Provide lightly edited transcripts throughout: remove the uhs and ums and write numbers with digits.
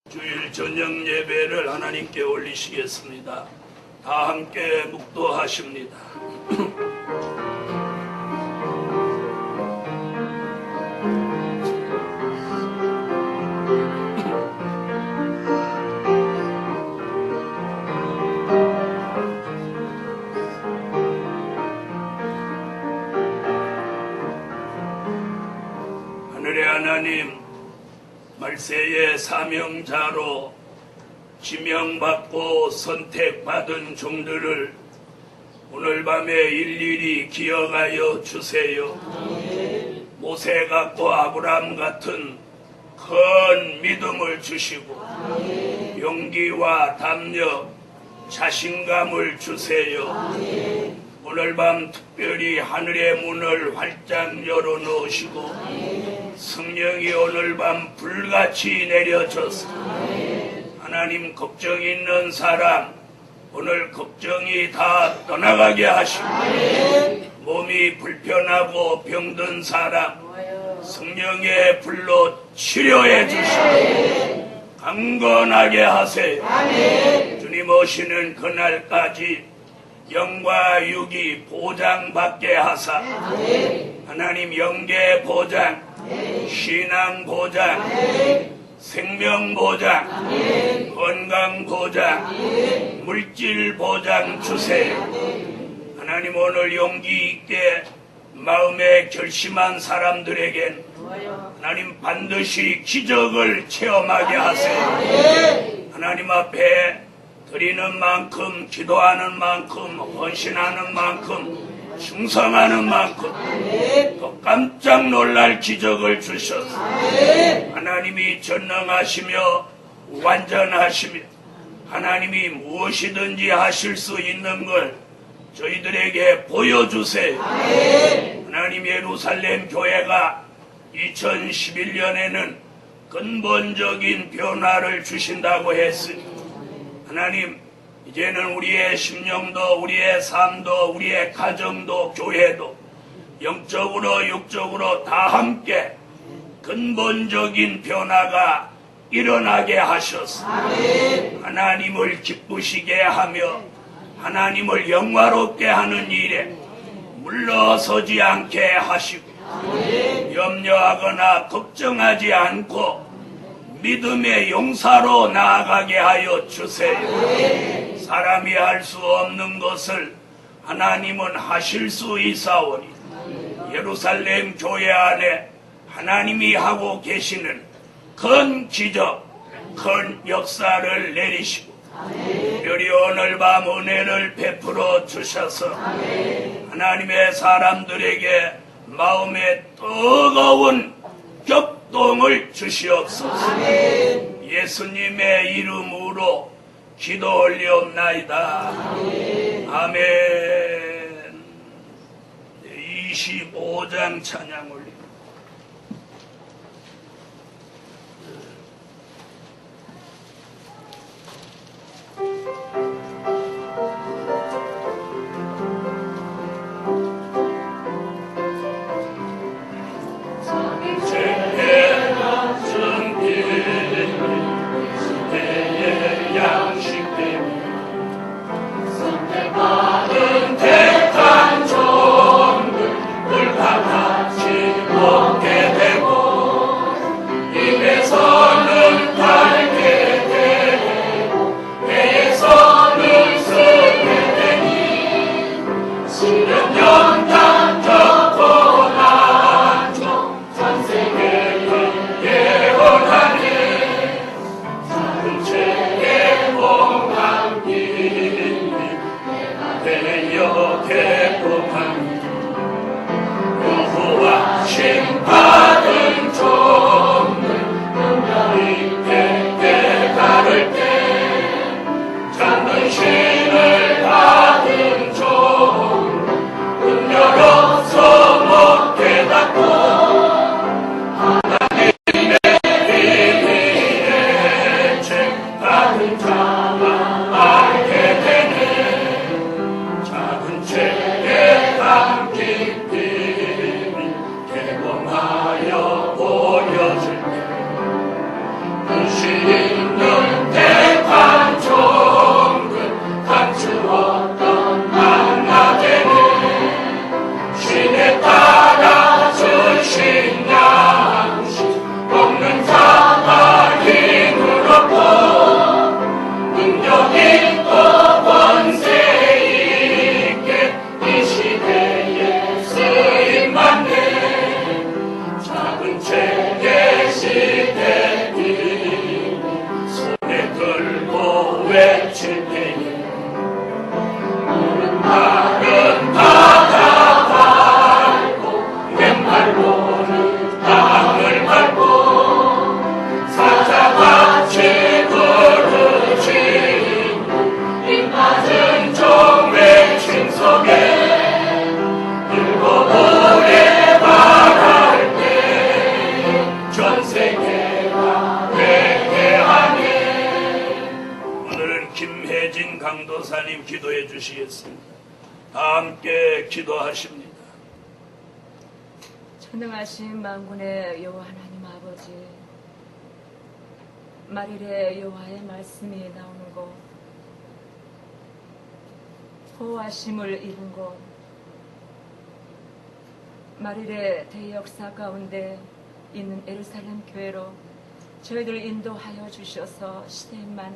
주일 저녁 예배를 하나님께 올리시겠습니다. 다 함께 묵도하십니다. 하늘의 하나님, 말세의 사명자로 지명받고 선택받은 종들을 오늘 밤에 일일이 기억하여 주세요. 모세 같고 아브라함 같은 큰 믿음을 주시고 용기와 담력, 자신감을 주세요. 오늘 밤 특별히 하늘의 문을 활짝 열어놓으시고 성령이 오늘 밤 불같이 내려져서 하나님 걱정 있는 사람 오늘 걱정이 다 떠나가게 하시고 몸이 불편하고 병든 사람 성령의 불로 치료해 주시고 강건하게 하세요. 주님 오시는 그날까지 영과 육이 보장받게 하사 하나님 영계 보장, 신앙 보장, 생명 보장, 건강 보장, 물질 보장 주세요. 하나님 오늘 용기 있게 마음에 결심한 사람들에겐 하나님 반드시 기적을 체험하게 하세요. 하나님 앞에 드리는 만큼, 기도하는 만큼, 헌신하는 만큼, 충성하는 만큼 또 깜짝 놀랄 기적을 주셔서 하나님이 전능하시며 완전하시며 하나님이 무엇이든지 하실 수 있는 걸 저희들에게 보여주세요. 하나님 예루살렘 교회가 2011년에는 근본적인 변화를 주신다고 했습니다. 하나님 이제는 우리의 심령도 우리의 삶도 우리의 가정도 교회도 영적으로 육적으로 다 함께 근본적인 변화가 일어나게 하셔서 하나님을 기쁘시게 하며 하나님을 영화롭게 하는 일에 물러서지 않게 하시고 염려하거나 걱정하지 않고 믿음의 용사로 나아가게 하여 주세요. 사람이 할 수 없는 것을 하나님은 하실 수 있사오니 예루살렘 교회 안에 하나님이 하고 계시는 큰 기적, 큰 역사를 내리시고 특별히 오늘 밤 은혜를 베풀어 주셔서 하나님의 사람들에게 마음에 뜨거운 격동을 주시옵소서. 예수님의 이름으로 기도 올리옵나이다. 아멘. 25장 찬양 올립니다. 택한 종들 불같이 목사님 기도해 주시겠습니다. 다 함께 기도하십니다. 전능하신 만군의 여호와 하나님 아버지, 말일에 여호와의 말씀이 나오는 곳, 호하심을 입은 곳, 말일의 대역사 가운데 있는 예루살렘 교회로 저희들 인도하여 주셔서 시대만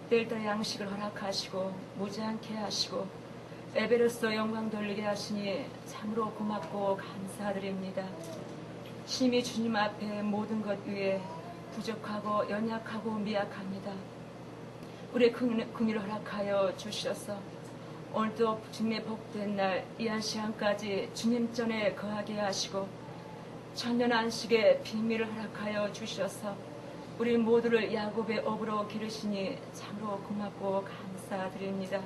뗄때 양식을 허락하시고 무지하게 하시고 예배로서 영광 돌리게 하시니 참으로 고맙고 감사드립니다. 심히 주님 앞에 모든 것 위에 부족하고 연약하고 미약합니다. 우리의 긍휼을 허락하여 주셔서 오늘도 주님의 복된 날 이 한 시간까지 주님 전에 거하게 하시고 천년 안식의 비밀을 허락하여 주셔서 우리 모두를 야곱의 업으로 기르시니 참으로 고맙고 감사드립니다.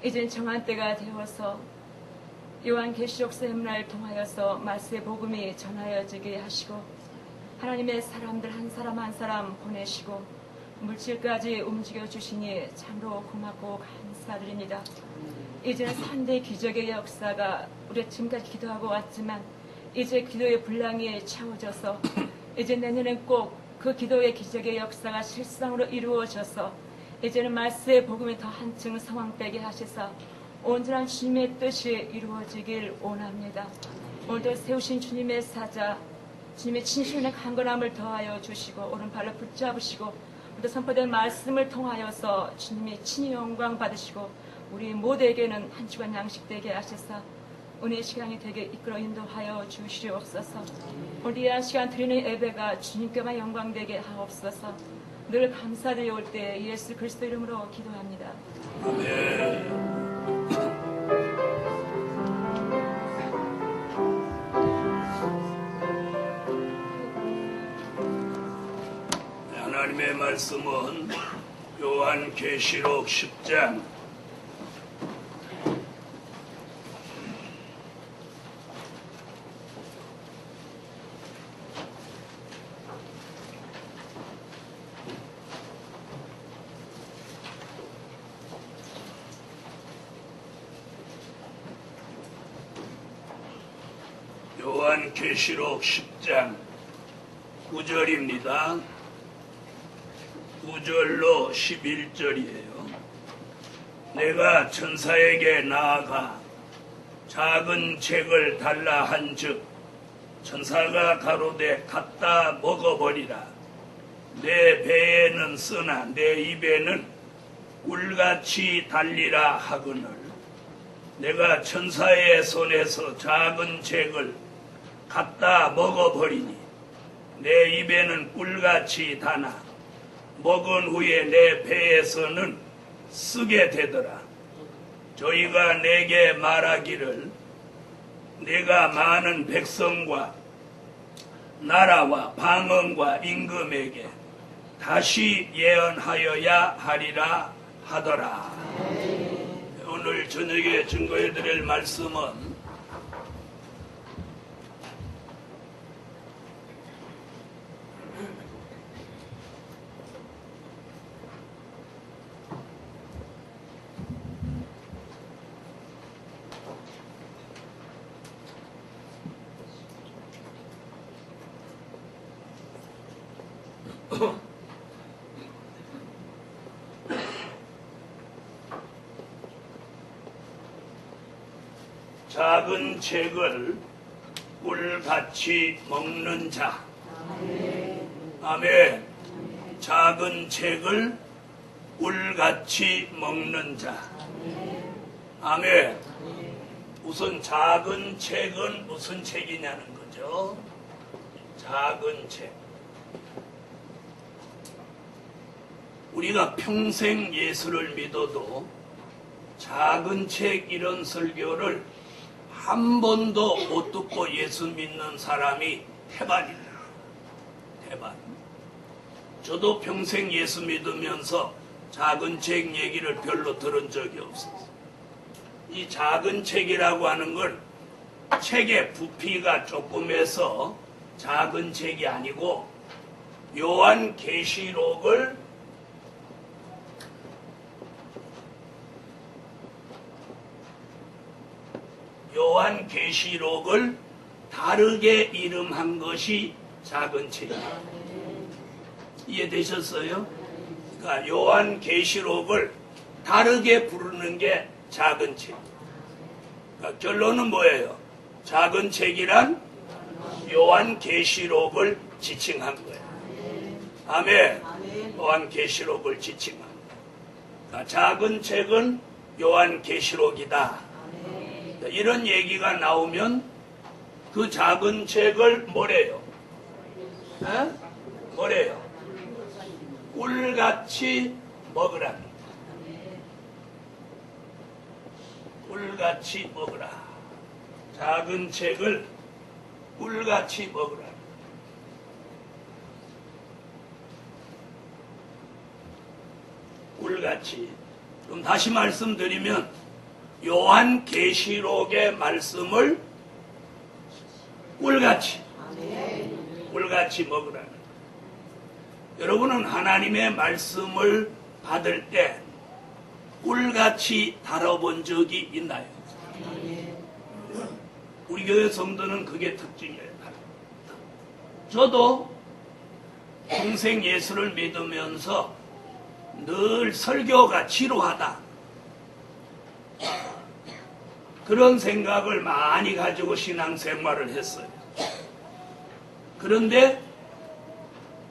이젠 정한 때가 되어서 요한계시록 세미나를 통하여서 말씀의 복음이 전하여지게 하시고 하나님의 사람들 한 사람 한 사람 보내시고 물질까지 움직여 주시니 참으로 고맙고 감사드립니다. 이제는 3대 기적의 역사가 우리가 지금까지 기도하고 왔지만 이제 기도의 분량이 채워져서 이제 내년엔 꼭 그 기도의 기적의 역사가 실상으로 이루어져서 이제는 말씀의 복음이 더 한층 성황되게 하시사 온전한 주님의 뜻이 이루어지길 원합니다. 오늘도 세우신 주님의 사자, 주님의 진실의 강건함을 더하여 주시고 오른발로 붙잡으시고 또 선포된 말씀을 통하여서 주님이 친히 영광 받으시고 우리 모두에게는 한 주간 양식되게 하시사 은혜의 시간이 되게 이끌어 인도하여 주시옵소서. 우리 이 시간 드리는 예배가 주님께만 영광되게 하옵소서. 늘 감사드려 올 때 예수 그리스도 이름으로 기도합니다. 아멘. 하나님의 말씀은 요한계시록 10장 요한계시록 10장 9절입니다. 9절로 11절이에요. 내가 천사에게 나아가 작은 책을 달라 한즉 천사가 가로되 갖다 먹어버리라. 내 배에는 쓰나 내 입에는 꿀같이 달리라 하거늘 내가 천사의 손에서 작은 책을 갖다 먹어버리니 내 입에는 꿀같이 다나 먹은 후에 내 배에서는 쓰게 되더라. 저희가 내게 말하기를 내가 많은 백성과 나라와 방언과 임금에게 다시 예언하여야 하리라 하더라. 오늘 저녁에 증거해드릴 말씀은 작은 책을 꿀같이 먹는 자. 아멘. 작은 책을 꿀같이 먹는 자. 아멘. 우선 작은 책은 무슨 책이냐는 거죠. 작은 책. 우리가 평생 예수를 믿어도 작은 책 이런 설교를 한 번도 못 듣고 예수 믿는 사람이 태반이다. 태반. 저도 평생 예수 믿으면서 작은 책 얘기를 별로 들은 적이 없어요. 이 작은 책이라고 하는 건 책의 부피가 조금해서 작은 책이 아니고 요한계시록을 요한계시록을 다르게 이름한 것이 작은 책이에요. 이해되셨어요? 그러니까 요한계시록을 다르게 부르는 게 작은 책. 그러니까 결론은 뭐예요? 작은 책이란 요한계시록을 지칭한 거예요. 아멘. 요한계시록을 지칭한 거예요. 그러니까 작은 책은 요한계시록이다. 이런 얘기가 나오면 그 작은 책을 뭐래요? 에? 뭐래요? 꿀같이 먹으라. 꿀같이 먹으라. 작은 책을 꿀같이 먹으라. 꿀같이. 그럼 다시 말씀드리면 요한계시록의 말씀을 꿀같이 먹으라. 여러분은 하나님의 말씀을 받을 때 꿀같이 다뤄본 적이 있나요? 우리 교회 성도는 그게 특징이에요. 저도 평생 예수를 믿으면서 늘 설교가 지루하다, 그런 생각을 많이 가지고 신앙생활을 했어요. 그런데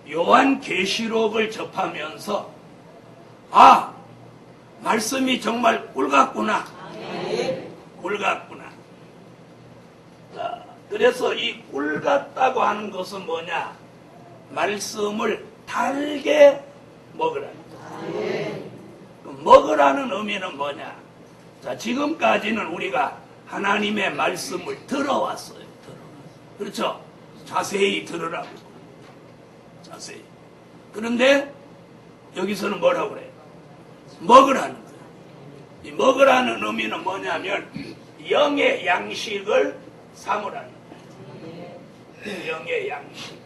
요한계시록을 접하면서 말씀이 정말 꿀같구나. 꿀같구나. 자, 그래서 이 꿀같다고 하는 것은 뭐냐? 말씀을 달게 먹으라. 먹으라는 의미는 뭐냐? 자, 지금까지는 우리가 하나님의 말씀을 들어왔어요. 그렇죠? 자세히 들으라고. 자세히. 그런데 여기서는 뭐라고 그래요? 먹으라는 거예요. 이 먹으라는 의미는 뭐냐면 영의 양식을 삼으라는 거예요. 영의 양식.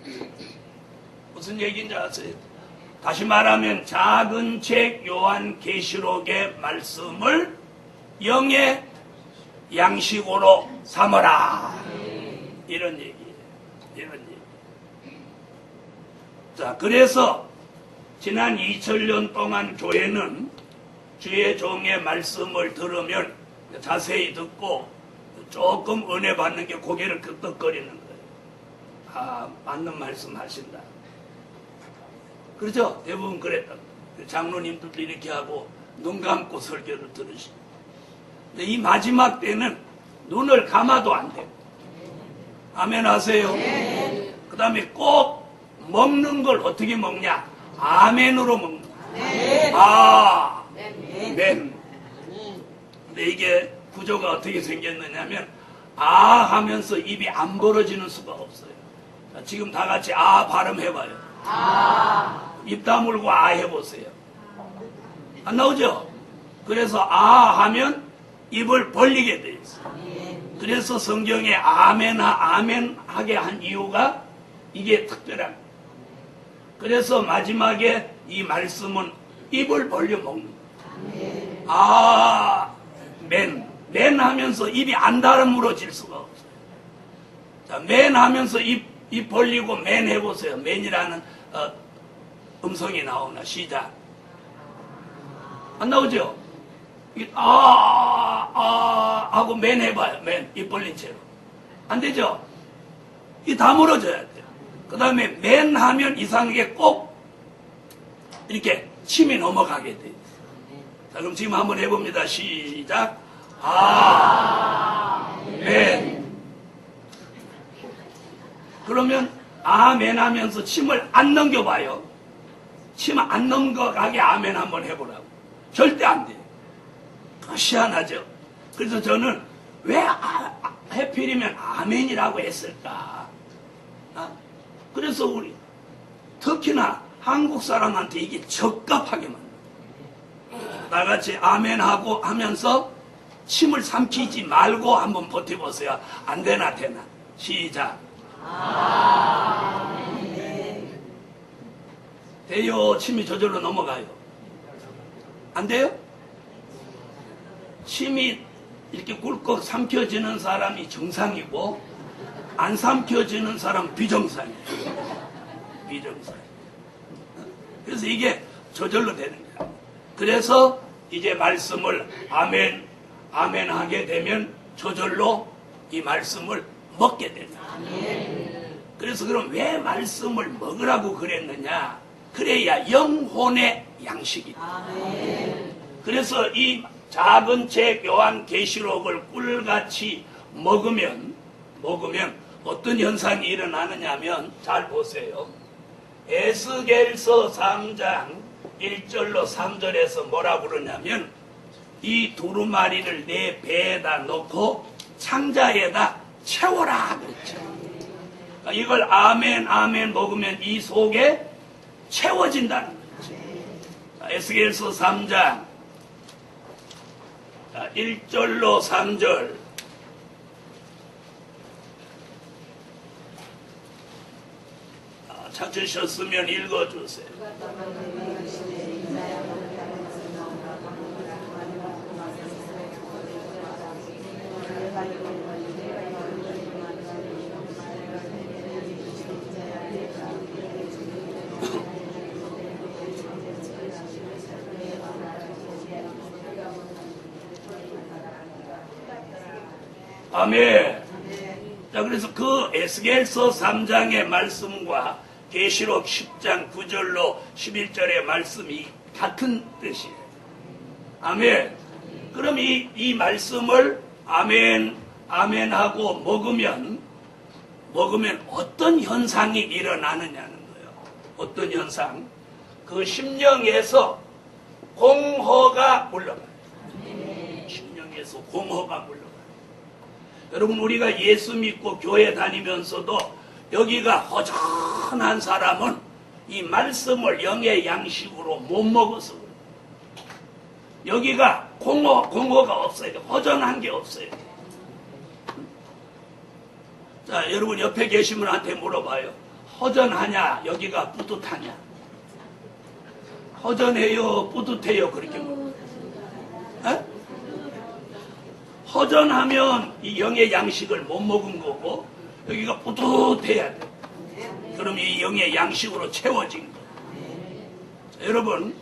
무슨 얘기인지 아세요? 다시 말하면 작은 책 요한계시록의 말씀을 영의 양식으로 삼아라. 이런 얘기예요. 이런 얘기. 자, 그래서 지난 2000년 동안 교회는 주의 종의 말씀을 들으면 자세히 듣고 조금 은혜 받는 게 고개를 끄덕거리는 거예요. 맞는 말씀 하신다. 그렇죠? 대부분 그랬다. 장로님들도 이렇게 하고 눈 감고 설교를 들으시고. 근데 이 마지막 때는 눈을 감아도 안 돼요. 아멘 하세요. 그 다음에 꼭 먹는 걸 어떻게 먹냐? 아멘으로 먹는 거야. 아멘. 근데 이게 구조가 어떻게 생겼느냐면 하면서 입이 안 벌어지는 수가 없어요. 자, 지금 다 같이 발음해봐요. 입 다물고 해보세요. 안 나오죠? 그래서 하면 입을 벌리게 돼 있어요. 그래서 성경에 아멘 하게 한 이유가 이게 특별한 거예요. 그래서 마지막에 이 말씀은 입을 벌려 먹는 거예요. 맨 하면서 입이 안 다물어질 수가 없어요. 자, 맨 하면서 입 벌리고 맨 해보세요. 맨이라는 음성이 나오나? 시작. 안 나오죠? 하고 맨 해봐요. 맨. 입 벌린 채로. 안 되죠? 이 다물어져야 돼요. 그 다음에 맨 하면 이상하게 꼭 이렇게 침이 넘어가게 돼요. 자, 그럼 지금 한번 해봅니다. 시작. 아멘. 그러면 아멘 하면서 침을 안 넘겨봐요. 침 안 넘어가게 아멘 한번 해보라고. 절대 안 돼요. 희한하죠? 그래서 저는 왜 해필이면 아멘이라고 했을까? 그래서 우리 특히나 한국 사람한테 이게 적합하게 만들어요. 나같이 아멘하고 하면서 침을 삼키지 말고 한번 버텨보세요. 안 되나 되나? 시작. 돼요? 침이 저절로 넘어가요. 안 돼요? 침이 이렇게 꿀꺽 삼켜지는 사람이 정상이고 안 삼켜지는 사람 비정상이에요. 비정상. 그래서 이게 저절로 되는 거예요. 그래서 이제 말씀을 아멘 아멘 하게 되면 저절로 이 말씀을 먹게 됩니다. 그래서 그럼 왜 말씀을 먹으라고 그랬느냐? 그래야 영혼의 양식이다. 그래서 이 작은 책 요한계시록을 꿀같이 먹으면 어떤 현상이 일어나느냐면 잘 보세요. 에스겔서 3장 1절로 3절에서 뭐라고 그러냐면 이 두루마리를 내 배에다 넣고 창자에다 채워라 그랬죠. 이걸 아멘 아멘 먹으면 이 속에 채워진다는 거죠. 에스겔서 3장 1절로 3절 찾으셨으면 읽어주세요. 아멘. 자, 그래서 그 에스겔서 3장의 말씀과 계시록 10장 9절로 11절의 말씀이 같은 뜻이에요. 아멘. 그럼 이 말씀을 아멘, 아멘 하고 먹으면 어떤 현상이 일어나느냐는 거예요. 어떤 현상? 그 심령에서 공허가 물러가요. 심령에서 공허가 물러가요. 여러분, 우리가 예수 믿고 교회 다니면서도 여기가 허전한 사람은 이 말씀을 영의 양식으로 못 먹어서 그래요. 여기가 공허가 없어요. 허전한 게 없어요. 자, 여러분 옆에 계신 분한테 물어봐요. 허전하냐? 여기가 뿌듯하냐? 허전해요? 뿌듯해요? 그렇게 물어봐요. 허전하면 이 영의 양식을 못 먹은 거고 여기가 뿌듯해야 돼. 그럼 이 영의 양식으로 채워진 거. 자, 여러분,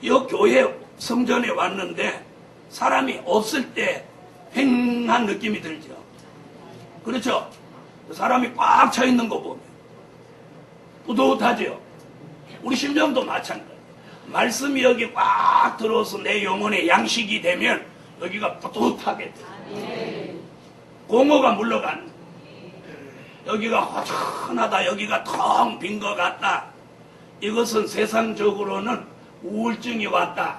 이 교회 성전에 왔는데 사람이 없을 때 휑한 느낌이 들죠. 그렇죠? 사람이 꽉 차 있는 거 보면 뿌듯하죠. 우리 심정도 마찬가지예요. 말씀이 여기 꽉 들어서 내 영혼의 양식이 되면 여기가 뿌듯하게 돼. 공허가 물러가는. 여기가 허전하다. 여기가 텅 빈 것 같다. 이것은 세상적으로는 우울증이 왔다.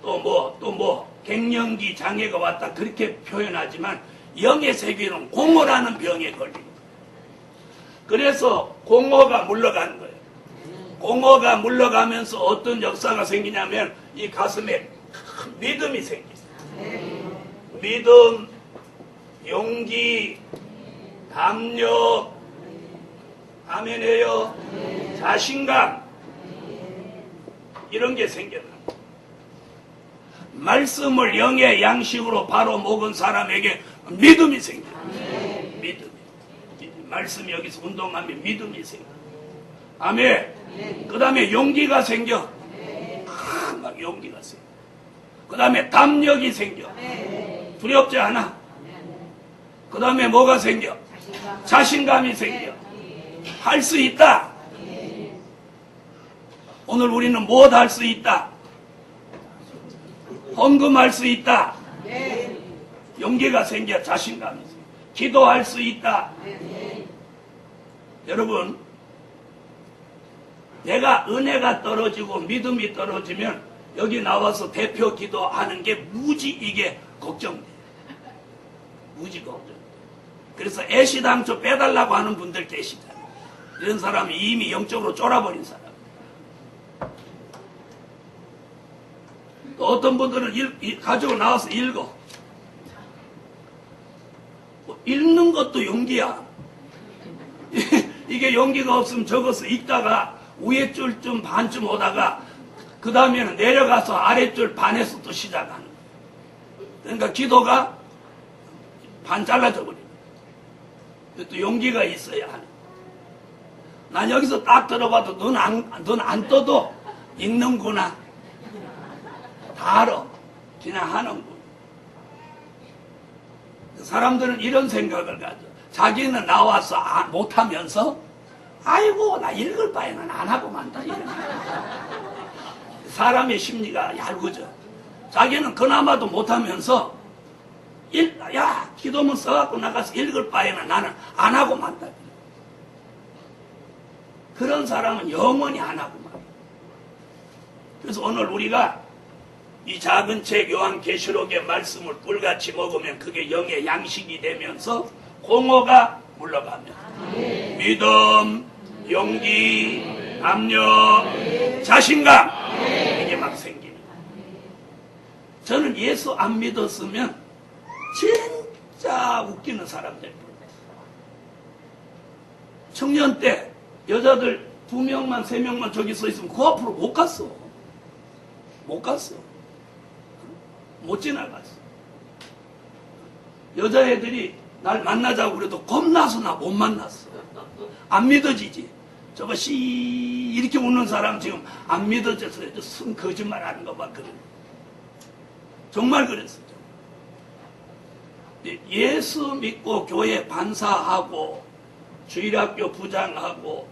또 갱년기 장애가 왔다. 그렇게 표현하지만 영의 세계는 공허라는 병에 걸립니다. 그래서 공허가 물러가는 거예요. 공허가 물러가면서 어떤 역사가 생기냐면 이 가슴에 믿음이 생깁니다. 믿음, 용기, 담력, 아멘해요. 자신감, 이런 게 생겨나. 말씀을 영의 양식으로 바로 먹은 사람에게 믿음이 생겨. 믿음이. 말씀이 여기서 운동하면 믿음이 생겨. 아멘. 그 다음에 용기가 생겨. 막 용기가 생겨. 그 다음에 담력이 생겨. 두렵지 않아. 그 다음에 뭐가 생겨? 자신감이 생겨. 할 수 있다. 오늘 우리는 무엇 할 수 있다? 헌금할 수 있다. 용기가 생겨. 자신감이 생겨. 기도할 수 있다. 여러분, 내가 은혜가 떨어지고 믿음이 떨어지면 여기 나와서 대표 기도하는 게 무지 이게 걱정돼. 무지 걱정. 그래서 애시당초 빼달라고 하는 분들 계시잖아요. 이런 사람이 이미 영적으로 쫄아버린 사람. 또 어떤 분들은 가지고 나와서 읽어. 읽는 것도 용기야. 이게 용기가 없으면 적어서 읽다가 위에 줄 좀 반쯤 오다가 그 다음에는 내려가서 아랫줄 반에서 또 시작하는 거예요. 그러니까 기도가 반 잘라져 버려요. 또 용기가 있어야 하는. 난 여기서 딱 들어봐도 넌 안 떠도 읽는구나. 다 알아. 그냥 하는군. 사람들은 이런 생각을 가져. 자기는 나와서 못하면서 아이고 나 읽을 바에는 안 하고 만다. 이런. 사람의 심리가 얄궂어. 자기는 그나마도 못하면서 야 기도문 써갖고 나가서 읽을 바에는 나는 안 하고 만다. 그런 사람은 영원히 안 하고 만다. 그래서 오늘 우리가 이 작은 책 요한계시록의 말씀을 꿀같이 먹으면 그게 영의 양식이 되면서 공허가 물러가면 믿음, 용기, 담력, 자신감 이게 막 생기는 거예요. 저는 예수 안 믿었으면 진짜 웃기는 사람 될 뻔했어요. 청년 때 여자들 2명만 3명만 저기 서 있으면 그 앞으로 못 갔어. 못 지나갔어. 여자애들이 날 만나자고 그래도 겁나서 나 못 만났어. 안 믿어지지. 저거 이렇게 웃는 사람 지금 안 믿어져서 순 거짓말 하는 거 봐. 그래. 정말 그랬어. 예수 믿고 교회 반사하고 주일학교 부장하고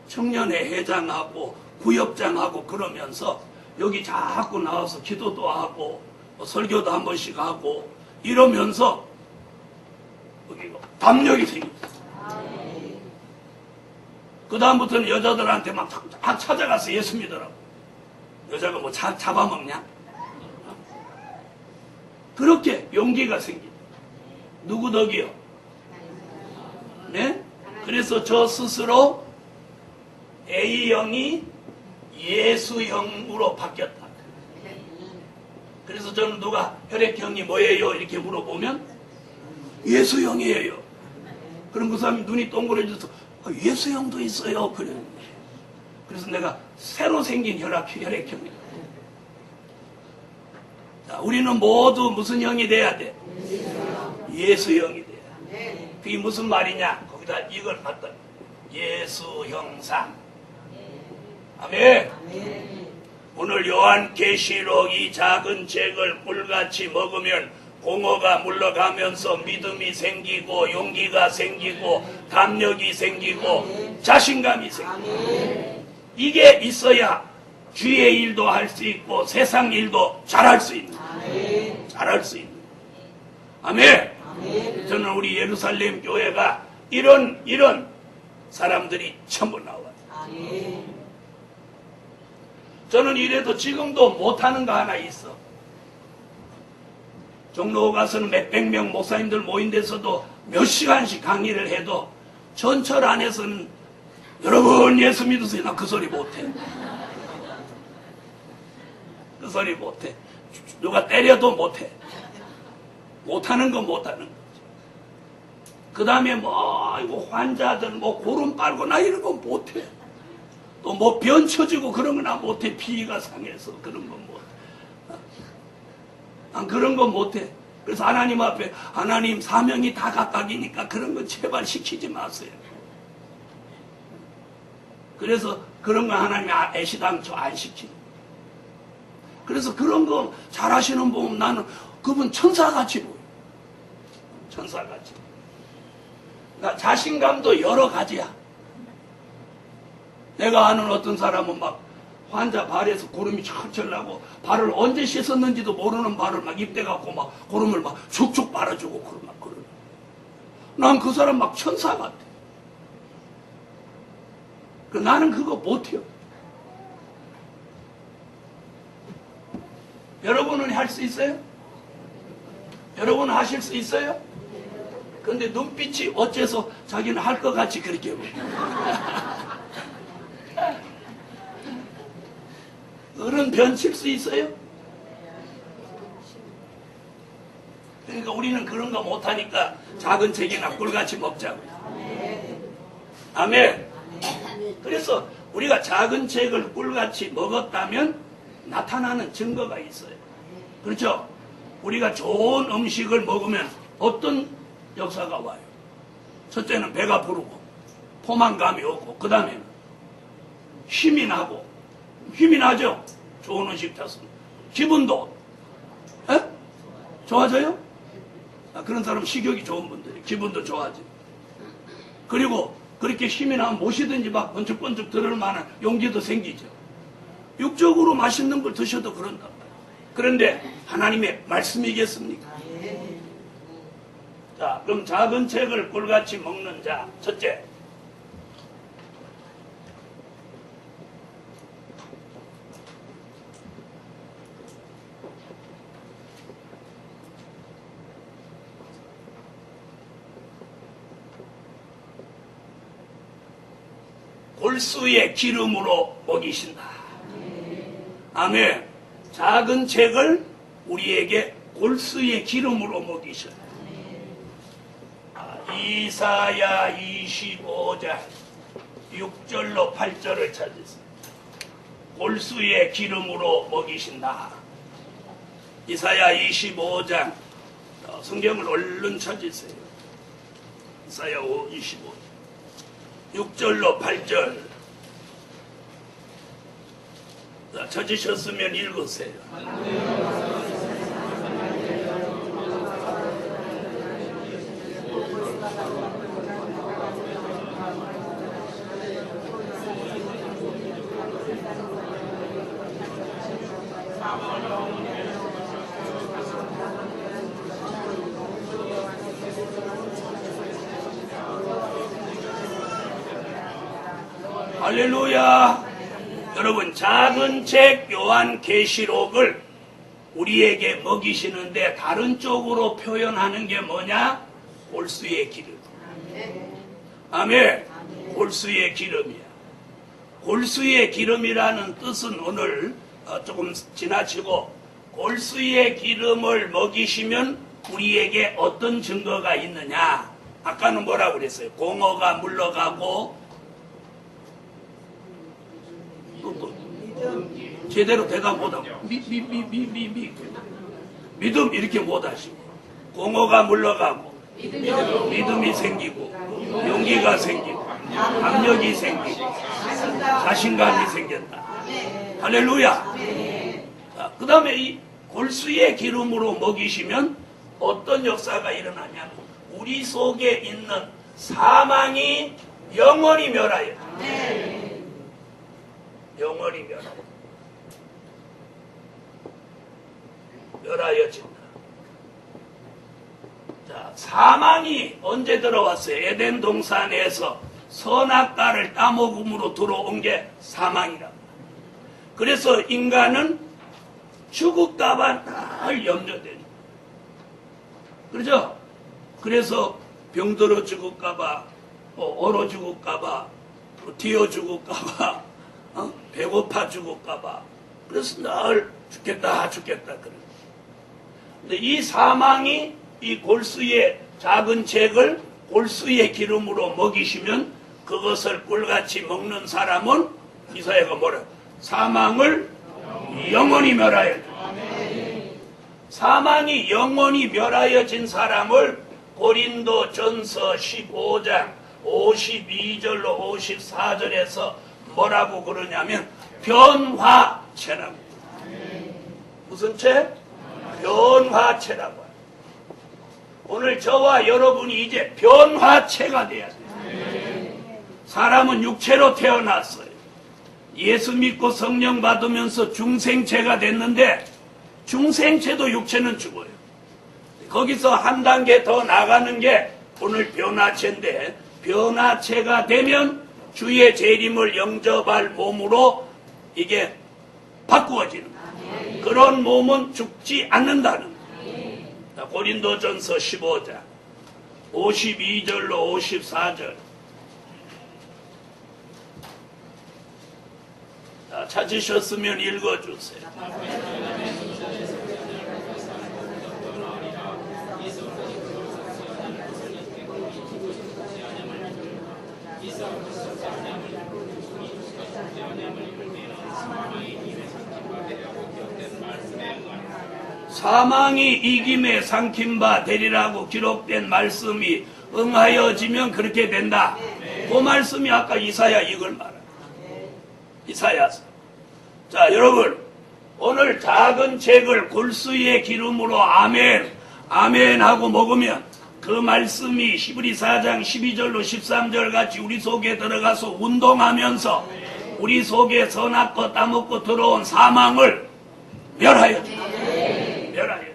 청년회 회장하고 구역장하고 그러면서 여기 자꾸 나와서 기도도 하고 설교도 한 번씩 하고 이러면서 담력이 생겼어. 그 다음부터는 여자들한테 막 찾아가서 예수 믿으라고. 여자가 뭐 잡아먹냐? 그렇게 용기가 생긴다. 누구 덕이요? 네? 그래서 저 스스로 A형이 예수형으로 바뀌었다. 그래서 저는 누가 혈액형이 뭐예요? 이렇게 물어보면 예수형이에요. 그럼 그 사람이 눈이 동그래져서 예수형도 있어요. 그래. 그래서 내가 새로 생긴 혈액형이다. 자, 우리는 모두 무슨 형이 돼야 돼? 예수형이 돼야 돼. 그게 무슨 말이냐? 거기다 이걸 갖다 예수형상. 아멘. 오늘 요한계시록 이 작은 책을 꿀같이 먹으면 공허가 물러가면서 믿음이 생기고 용기가 생기고 담력이 생기고 자신감이 생기고 이게 있어야 주의 일도 할 수 있고 세상 일도 잘할 수 있는 잘할 수 있는 아멘. 저는 우리 예루살렘 교회가 이런 사람들이 전부 나와요. 저는 이래도 지금도 못하는 거 하나 있어. 종로 가서는 몇백 명 목사님들 모인 데서도 몇 시간씩 강의를 해도 전철 안에서는 여러분 예수 믿으세요. 나 그 소리 못해. 그 소리 못해. 누가 때려도 못해. 못하는 건 못하는 거지. 그 다음에 뭐 이거 환자들 뭐 고름 빨고 나 이런 건 못해. 또 뭐 변 쳐지고 그런 건 나 못해. 피가 상해서 그런 건 못해. 난 그런 건 못해. 그래서 하나님 앞에 하나님 사명이 다 각각이니까 그런 건 제발 시키지 마세요. 그래서 그런 거 하나님이 애시당초 안 시키는. 그래서 그런 거 잘하시는 분 나는 그분 천사같이 보여. 천사같이. 그러니까 자신감도 여러 가지야. 내가 아는 어떤 사람은 막 환자 발에서 고름이 철철 나고 발을 언제 씻었는지도 모르는 발을 막 입대 갖고 막 고름을 막 촉촉 빨아주고 그러는. 난 그 사람 막 천사 같아. 나는 그거 못해요. 여러분은 할 수 있어요? 여러분은 하실 수 있어요? 근데 눈빛이 어째서 자기는 할 것 같이 그렇게 보여. 어른 변칠 수 있어요? 그러니까 우리는 그런 거 못하니까 작은 책이나 꿀같이 먹자고요. 아멘. 그래서 우리가 작은 책을 꿀같이 먹었다면 나타나는 증거가 있어요. 그렇죠? 우리가 좋은 음식을 먹으면 어떤 역사가 와요? 첫째는 배가 부르고 포만감이 오고, 그 다음에는 힘이 나고, 힘이 나죠? 좋은 음식 탔으면 기분도 좋아져요? 그런 사람 식욕이 좋은 분들이 기분도 좋아져. 그리고 그렇게 힘이 나면 무엇이든지 막 번쩍번쩍 들을 만한 용기도 생기죠. 육적으로 맛있는 걸 드셔도 그런다. 그런데 하나님의 말씀이겠습니까? 자, 그럼 작은 책을 꿀같이 먹는 자. 첫째, 골수의 기름으로 먹이신다. 아멘. 작은 책을 우리에게 골수의 기름으로 먹이신다. 이사야 25장 6절로 8절을 찾으세요. 골수의 기름으로 먹이신다. 이사야 25장 성경을 얼른 찾으세요. 이사야 25장 6절로 8절 찾으셨으면 읽으세요. 할렐루야. 여러분, 작은 책 요한계시록을 우리에게 먹이시는데 다른 쪽으로 표현하는 게 뭐냐? 골수의 기름. 아멘. 골수의 기름이야. 골수의 기름이라는 뜻은 오늘 조금 지나치고, 골수의 기름을 먹이시면 우리에게 어떤 증거가 있느냐? 아까는 뭐라고 그랬어요? 공허가 물러가고, 제대로 대답 못하고 믿음 이렇게 못하시고, 공허가 물러가고 믿음이 생기고 용기가 생기고 압력이 생기고 자신감이 생겼다. 할렐루야. 그 다음에 이 골수의 기름으로 먹이시면 어떤 역사가 일어나냐면 우리 속에 있는 사망이 영원히 멸하여, 영원히 멸하여진다. 자, 사망이 언제 들어왔어요? 에덴 동산에서 선악과를 따먹음으로 들어온 게 사망이랍니다. 그래서 인간은 죽을까봐 늘 염려되죠. 그렇죠? 그래서 병들어 죽을까봐, 얼어 죽을까봐, 뛰어 죽을까봐, 배고파 죽을까봐, 그래서 늘 죽겠다 그래. 근데 이 사망이 이 골수의 작은 책을 골수의 기름으로 먹이시면 그것을 꿀같이 먹는 사람은, 이사야가 뭐라? 사망을 영원히 멸하여. 사망이 영원히 멸하여진 사람을 고린도전서 15장 52절로 54절에서 뭐라고 그러냐면 변화체라고. 무슨 체? 변화체라고. 오늘 저와 여러분이 이제 변화체가 돼야 돼요. 사람은 육체로 태어났어요. 예수 믿고 성령 받으면서 중생체가 됐는데 중생체도 육체는 죽어요. 거기서 한 단계 더 나가는 게 오늘 변화체인데, 변화체가 되면 주의 재림을 영접할 몸으로 이게 바꾸어지는 거예요. 그런 몸은 죽지 않는다는 거예요. 고린도전서 15장 52절로 54절 찾으셨으면 읽어주세요. 사망이 이김에 삼킨 바 되리라고 기록된 말씀이 응하여지면 그렇게 된다. 그 말씀이 아까 이사야 이걸 말합니다. 이사야서. 자, 여러분, 오늘 작은 책을 골수의 기름으로 아멘, 아멘 하고 먹으면 그 말씀이 히브리 4장 12절로 13절 같이 우리 속에 들어가서 운동하면서 우리 속에 선악고 따먹고 들어온 사망을 멸하여 준다. 멸하여 준다.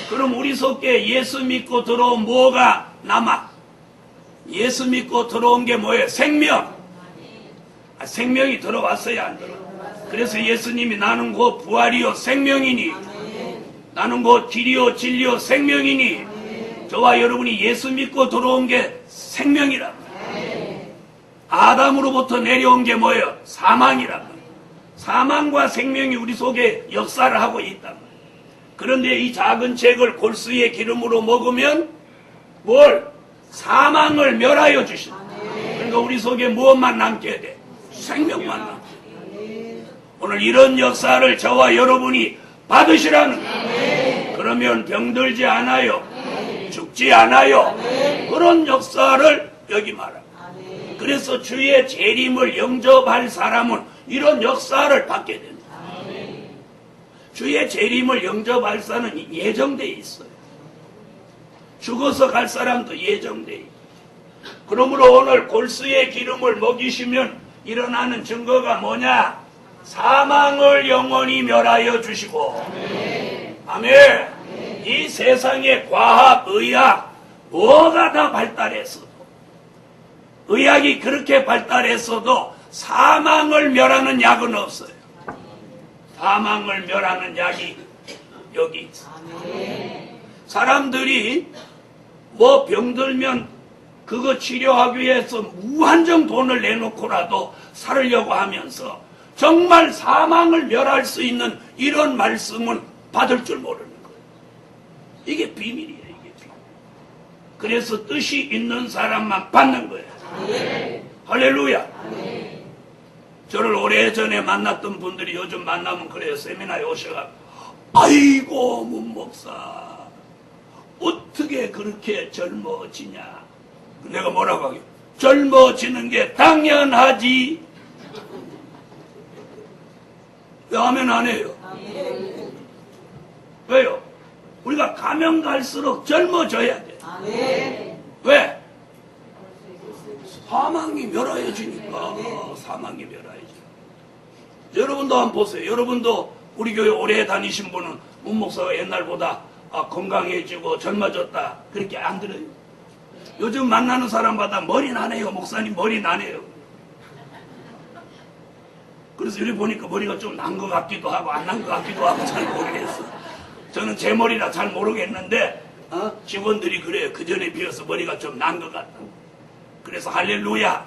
그럼 우리 속에 예수 믿고 들어온 뭐가 남아? 예수 믿고 들어온 게 뭐예요? 생명. 생명이 들어왔어야 안 들어. 그래서 예수님이 나는 곧 부활이요 생명이니 나는 곧 길이요 진리요 생명이니 저와 여러분이 예수 믿고 들어온 게 생명이란 말이에요. 아담으로부터 내려온 게 뭐예요? 사망이란 말이에요. 사망과 생명이 우리 속에 역사를 하고 있단 말이에요. 그런데 이 작은 책을 골수의 기름으로 먹으면 뭘? 사망을 멸하여 주신다. 그러니까 우리 속에 무엇만 남게 돼? 생명만 남게 돼. 오늘 이런 역사를 저와 여러분이 받으시라는 거예요. 그러면 병들지 않아요. 죽지 않아요. 그런 역사를 여기 말합니다. 그래서 주의 재림을 영접할 사람은 이런 역사를 받게 됩니다. 주의 재림을 영접할 사람은 예정되어 있어요. 죽어서 갈 사람도 예정되어 있고. 그러므로 오늘 골수의 기름을 먹이시면 일어나는 증거가 뭐냐? 사망을 영원히 멸하여 주시고 아멘. 이 세상의 과학, 의학 뭐가 다 발달했어도 의학이 그렇게 발달했어도 사망을 멸하는 약은 없어요. 사망을 멸하는 약이 여기 있어요. 사람들이 뭐 병들면 그거 치료하기 위해서 무한정 돈을 내놓고라도 살으려고 하면서 정말 사망을 멸할 수 있는 이런 말씀은 받을 줄 모르는 거예요. 이게 비밀이에요. 이게 비밀. 그래서 뜻이 있는 사람만 받는 거예요. 할렐루야. 저를 오래전에 만났던 분들이 요즘 만나면 그래요. 세미나에 오셔가지고 아이고 문 목사 어떻게 그렇게 젊어지냐. 내가 뭐라고 하게? 젊어지는 게 당연하지. 왜 하면 안 해요? 왜요? 우리가 가면 갈수록 젊어져야 돼. 왜? 사망이 멸하여지니까. 사망이 멸하여지. 여러분도 한번 보세요. 여러분도 우리 교회 오래 다니신 분은 문 목사가 옛날보다 건강해지고 젊어졌다 그렇게 안 들어요? 요즘 만나는 사람마다 머리 나네요. 목사님 머리 나네요. 그래서 여기 보니까 머리가 좀 난 것 같기도 하고 안 난 것 같기도 하고 잘 모르겠어. 저는 제 머리라 잘 모르겠는데 직원들이 그래요. 그 전에 비해서 머리가 좀 난 것 같다. 그래서 할렐루야.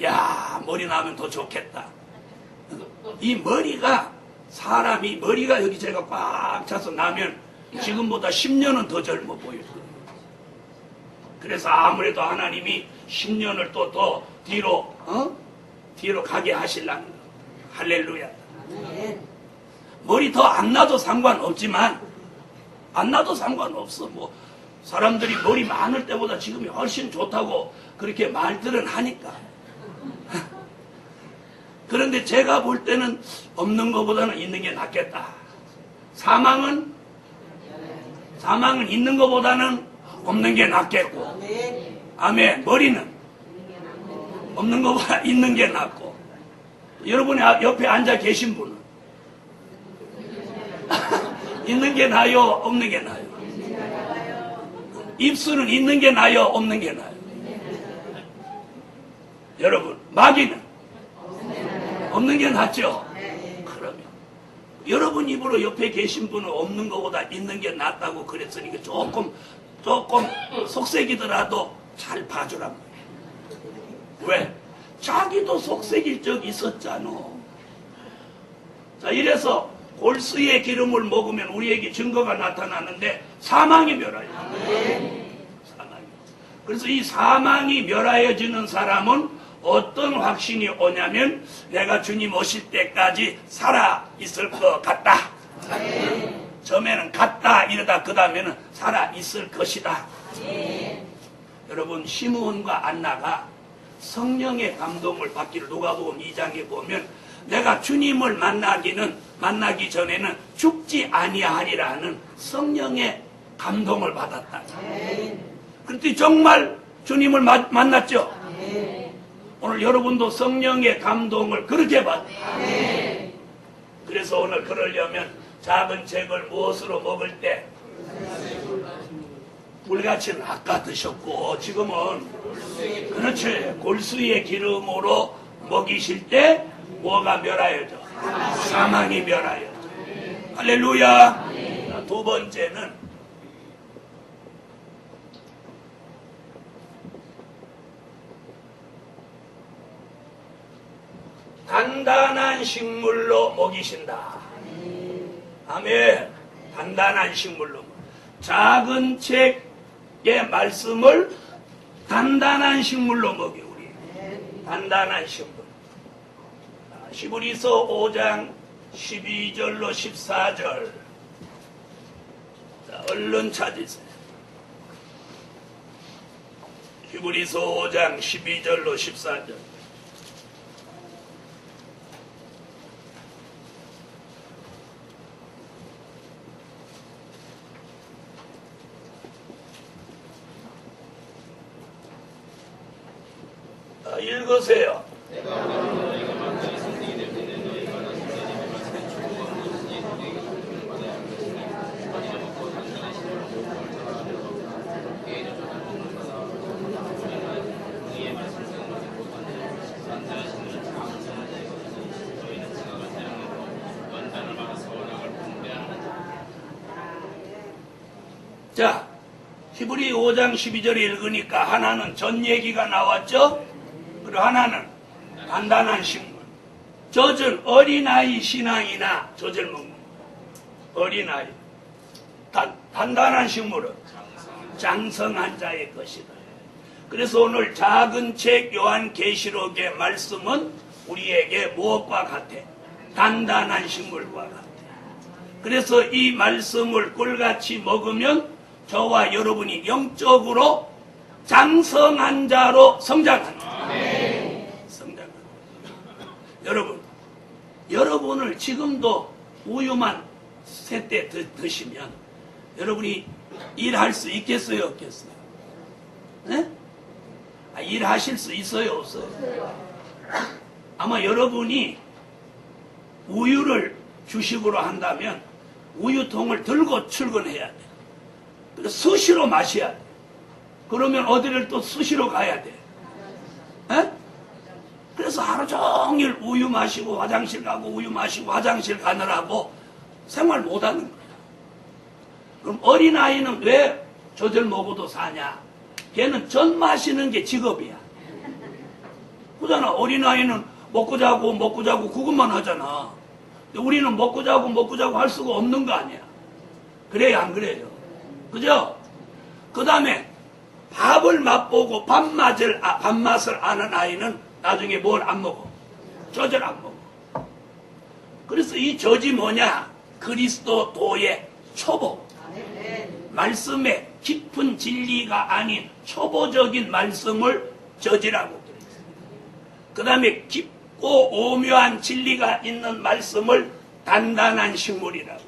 야 머리 나면 더 좋겠다. 이 머리가 사람이 머리가 여기 제가 꽉 차서 나면 지금보다 10년은 더 젊어 보여요. 그래서 아무래도 하나님이 10년을 또 더 뒤로 가게 하시려는 거. 할렐루야. 머리 더 안 나도 상관없지만 안 나도 상관없어. 뭐 사람들이 머리 많을 때보다 지금이 훨씬 좋다고 그렇게 말들은 하니까. 그런데 제가 볼 때는 없는 것보다는 있는 게 낫겠다. 사망은 있는 것보다는 없는 게 낫겠고. 아멘. 머리는 없는 것보다 있는 게 낫고. 여러분이 옆에 앉아 계신 분은 있는 게 나아요? 없는 게 나아요? 입술은 있는 게 나아요? 없는 게 나아요? 여러분 마귀는 없는 게 낫죠? 그러면 여러분 입으로 옆에 계신 분은 없는 것보다 있는 게 낫다고 그랬으니까 조금 속색이더라도 잘 봐주란 말이에요. 왜? 자기도 속색일 적 있었잖아. 자, 이래서 골수의 기름을 먹으면 우리에게 증거가 나타나는데 사망이 멸하여. 사망이. 그래서 이 사망이 멸하여지는 사람은 어떤 확신이 오냐면 내가 주님 오실 때까지 살아 있을 것 같다. 처음에는 갔다 이러다 그 다음에는 살아 있을 것이다. 여러분, 시므온과 안나가 성령의 감동을 받기를 누가복음 2장에 보면 내가 주님을 만나기 전에는 죽지 아니하리라 하는 성령의 감동을 받았다. 그런데 정말 주님을 만났죠. 오늘 여러분도 성령의 감동을 그렇게 받아요. 그래서 오늘 그러려면 작은 책을 무엇으로 먹을 때? 불같이는 아까 드셨고 지금은 그렇지, 골수의 기름으로 먹이실 때 뭐가 멸하여져? 사망이 멸하여져. 할렐루야. 두 번째는 단단한 식물로 먹이신다. 아멘. 단단한 식물로. 작은 책의 말씀을 단단한 식물로 먹여 우리. 단단한 식물. 히브리서 5장 12절로 14절. 자, 얼른 찾으세요. 히브리서 5장 12절로 14절. 읽으세요. 자, 히브리 5장 12절에 읽으니까 하나는 전 얘기가 나왔죠? 그리고 하나는 단단한 식물. 젖을 어린아이 신앙이나 젖을 먹는 어린아이. 단단한 식물은 장성한 자의 것이다. 그래서 오늘 작은 책 요한계시록의 말씀은 우리에게 무엇과 같아? 단단한 식물과 같아. 그래서 이 말씀을 꿀같이 먹으면 저와 여러분이 영적으로 장성한 자로 성장한다. 성장한다. 여러분을 지금도 우유만 세때 드시면 여러분이 일할 수 있겠어요, 없겠어요? 네? 일하실 수 있어요, 없어요? 아마 여러분이 우유를 주식으로 한다면 우유통을 들고 출근해야 돼. 수시로 마셔야 돼. 그러면 어디를 또 수시로 가야 돼. 에? 그래서 하루 종일 우유 마시고 화장실 가고 우유 마시고 화장실 가느라고 생활 못하는 거야. 그럼 어린아이는 왜 젖을 먹어도 사냐? 걔는 젖 마시는 게 직업이야. 그잖아. 어린아이는 먹고 자고 그것만 하잖아. 근데 우리는 먹고 자고 할 수가 없는 거 아니야. 그래요, 안 그래요? 그죠? 그 다음에 밥을 맛보고 밥맛을 아는 아이는 나중에 뭘 안 먹어? 젖을 안 먹어. 그래서 이 젖이 뭐냐? 그리스도도의 초보. 말씀의 깊은 진리가 아닌 초보적인 말씀을 젖이라고 그랬어요. 그 다음에 깊고 오묘한 진리가 있는 말씀을 단단한 식물이라고.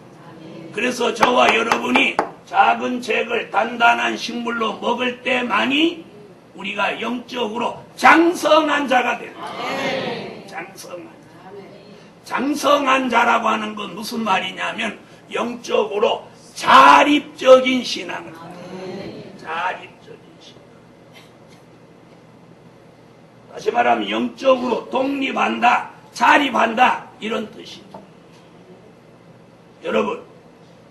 그래서 저와 여러분이 작은 책을 단단한 식물로 먹을 때만이 우리가 영적으로 장성한 자가 됩니다. 장성한 자라고 하는 건 무슨 말이냐면 영적으로 자립적인 신앙을 자립적인 신앙. 다시 말하면 영적으로 독립한다, 자립한다 이런 뜻입니다. 여러분,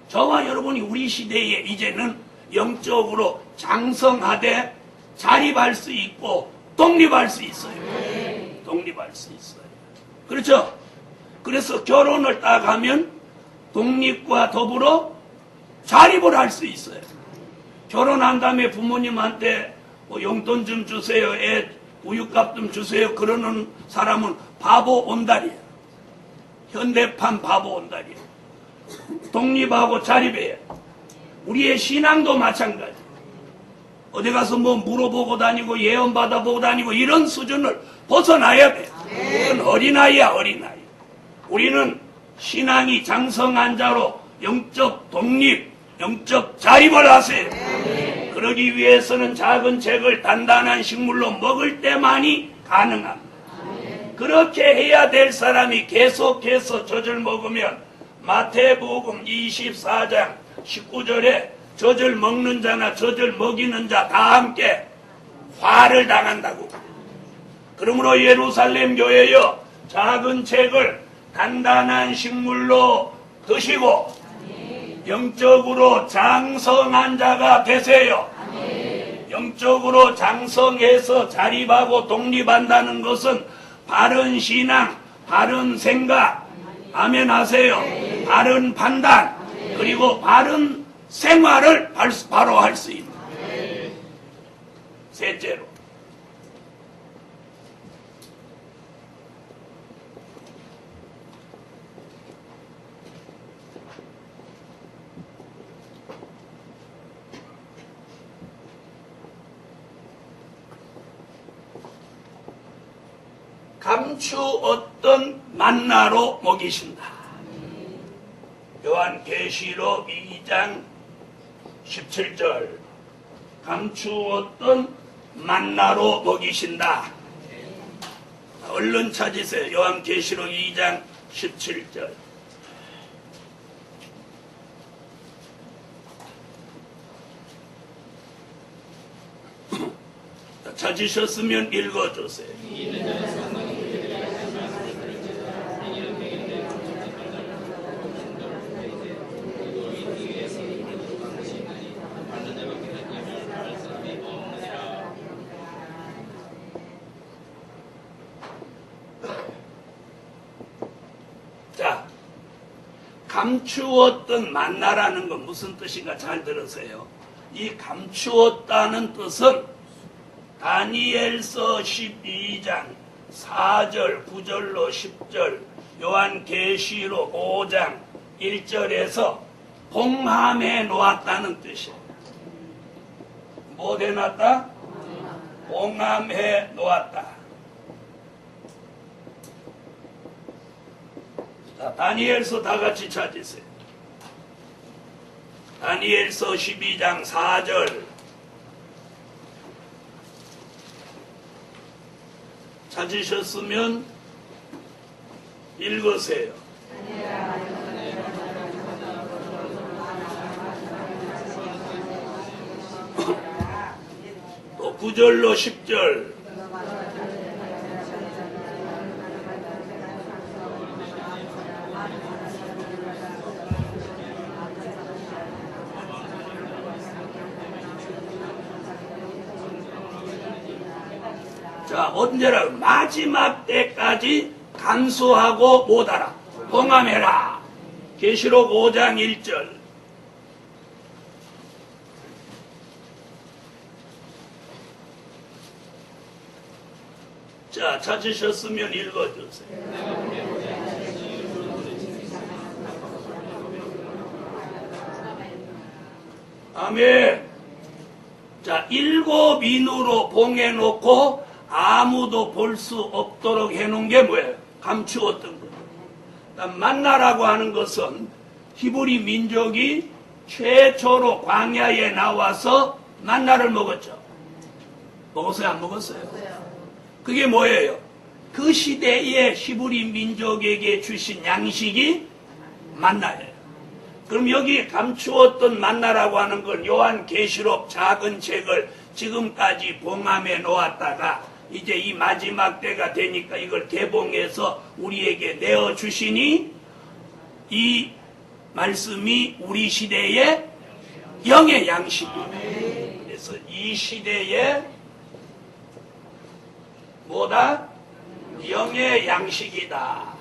저와 여러분이 우리 시대에 이제는 영적으로 장성하되 자립할 수 있고 독립할 수 있어요. 독립할 수 있어요. 그렇죠? 그래서 결혼을 딱 하면 독립과 더불어 자립을 할 수 있어요. 결혼한 다음에 부모님한테 용돈 좀 주세요, 애 우유값 좀 주세요 그러는 사람은 바보 온달이야. 현대판 바보 온달이야. 독립하고 자립해야 돼. 우리의 신앙도 마찬가지. 어디 가서 뭐 물어보고 다니고 예언 받아보고 다니고 이런 수준을 벗어나야 돼. 그건 어린아이야, 어린아이. 우리는 신앙이 장성한 자로 영적 독립, 영적 자립을 하세요. 그러기 위해서는 작은 책을 단단한 식물로 먹을 때만이 가능합니다. 그렇게 해야 될 사람이 계속해서 젖을 먹으면 마태복음 24장 19절에 젖을 먹는 자나 젖을 먹이는 자 다 함께 화를 당한다고. 그러므로 예루살렘 교회여, 작은 책을 단단한 식물로 드시고 영적으로 장성한 자가 되세요. 영적으로 장성해서 자립하고 독립한다는 것은 바른 신앙, 바른 생각, 아멘 하세요. 바른 판단, 그리고 바른 생활을 바로 할 수 있는. 셋째로, 감추었던 만나로 먹이신다. 요한계시록 2장 17절, 감추었던 만나로 먹이신다. 얼른 찾으세요. 요한계시록 2장 17절. 찾으셨으면 읽어주세요. 자, 감추었던 만나라는 건 무슨 뜻인가 잘 들으세요. 이 감추었다는 뜻은 다니엘서 12장 4절 9절로 10절, 요한계시록 5장 1절에서 봉함해 놓았다는 뜻이에요. 뭐 해놨다? 봉함해 놓았다. 자, 다니엘서 다 같이 찾으세요. 다니엘서 12장 4절 찾으셨으면 읽으세요. 또 9절로 10절. 자, 언제라? 마지막 때까지 간수하고 못하라. 봉함해라. 계시록 5장 1절. 자, 찾으셨으면 읽어주세요. 아멘. 자, 7 인으로 봉해놓고 아무도 볼 수 없도록 해놓은 게 뭐예요? 감추었던 거예요. 만나라고 하는 것은 히브리 민족이 최초로 광야에 나와서 만나를 먹었죠. 먹었어요? 안 먹었어요? 그게 뭐예요? 그 시대의 히브리 민족에게 주신 양식이 만나예요. 그럼 여기 감추었던 만나라고 하는 건 요한계시록 작은 책을 지금까지 봉함해 놓았다가 이제 이 마지막 때가 되니까 이걸 개봉해서 우리에게 내어주시니 이 말씀이 우리 시대의 영의 양식이에요. 그래서 이 시대의 뭐다? 영의 양식이다.